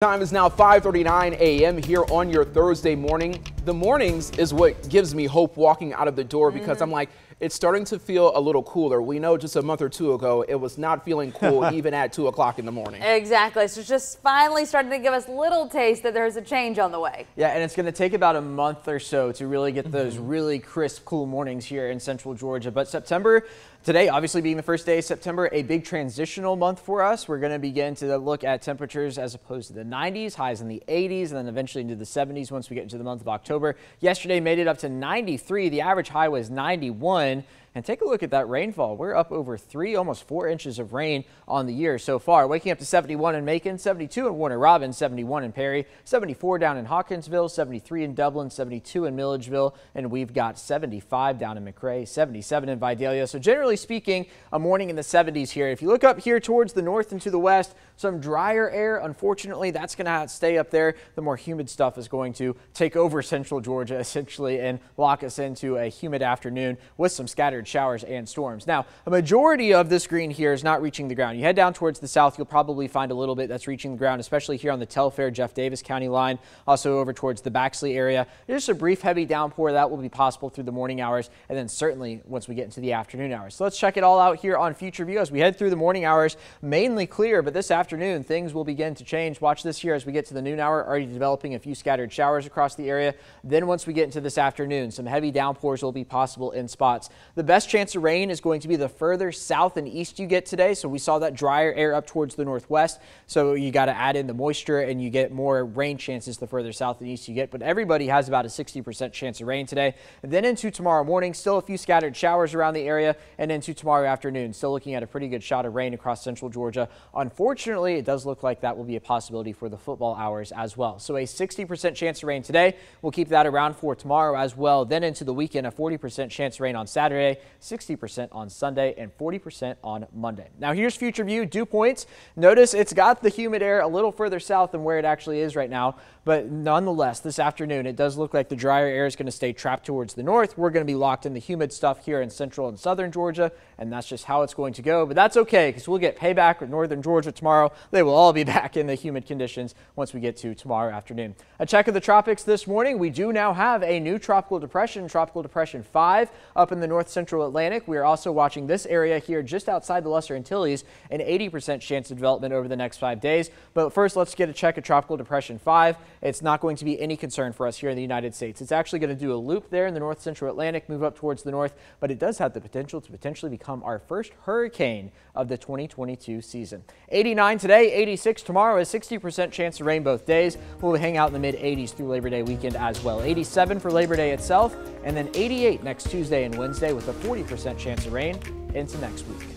Time is now 5:39 a.m. here on your Thursday morning. The mornings is what gives me hope walking out of the door because I'm like, it's starting to feel a little cooler. We know just a month or two ago, it was not feeling cool even at 2 o'clock in the morning. Exactly. So it's just finally starting to give us little taste that there's a change on the way. Yeah, and it's going to take about a month or so to really get those really crisp, cool mornings here in central Georgia. But September, today obviously being the first day of September, a big transitional month for us. We're going to begin to look at temperatures as opposed to the 90s, highs in the 80s, and then eventually into the 70s once we get into the month of October. Yesterday made it up to 93. The average high was 91. And take a look at that rainfall. We're up over 3, almost 4 inches of rain on the year so far. Waking up to 71 in Macon, 72 in Warner Robins, 71 in Perry, 74 down in Hawkinsville, 73 in Dublin, 72 in Milledgeville, and we've got 75 down in McRae, 77 in Vidalia. So generally speaking, a morning in the 70s here. If you look up here towards the north and to the west, some drier air. Unfortunately, that's going to stay up there. The more humid stuff is going to take over central Georgia essentially and lock us into a humid afternoon with some scattered showers and storms. Now, a majority of this green here is not reaching the ground. You head down towards the south, you'll probably find a little bit that's reaching the ground, especially here on the Telfair, Jeff Davis County line, also over towards the Baxley area. There's a brief heavy downpour that will be possible through the morning hours, and then certainly once we get into the afternoon hours. So let's check it all out here on Future View as we head through the morning hours. Mainly clear, but this afternoon things will begin to change. Watch this here as we get to the noon hour, already developing a few scattered showers across the area. Then once we get into this afternoon, some heavy downpours will be possible in spots. The best chance of rain is going to be the further south and east you get today. So we saw that drier air up towards the northwest. So you got to add in the moisture and you get more rain chances the further south and east you get. But everybody has about a 60% chance of rain today. And then into tomorrow morning, still a few scattered showers around the area. And into tomorrow afternoon, still looking at a pretty good shot of rain across central Georgia. Unfortunately, it does look like that will be a possibility for the football hours as well. So a 60% chance of rain today. We'll keep that around for tomorrow as well. Then into the weekend, a 40% chance of rain on Saturday, 60% on Sunday, and 40% on Monday. Now here's Future View dew points. Notice it's got the humid air a little further south than where it actually is right now, but nonetheless this afternoon it does look like the drier air is going to stay trapped towards the north. We're going to be locked in the humid stuff here in central and southern Georgia, and that's just how it's going to go. But that's okay because we'll get payback with northern Georgia tomorrow. They will all be back in the humid conditions once we get to tomorrow afternoon. A check of the tropics this morning. We do now have a new tropical depression, Tropical Depression 5, up in the north central Atlantic. We are also watching this area here just outside the Lesser Antilles, an 80% chance of development over the next 5 days. But first, let's get a check of Tropical Depression 5. It's not going to be any concern for us here in the United States. It's actually going to do a loop there in the north central Atlantic, move up towards the north, but it does have the potential to potentially become our first hurricane of the 2022 season. 89 today, 86 tomorrow, a 60% chance of rain both days. We'll hang out in the mid-80s through Labor Day weekend as well. 87 for Labor Day itself, and then 88 next Tuesday and Wednesday with a 40% chance of rain into next week.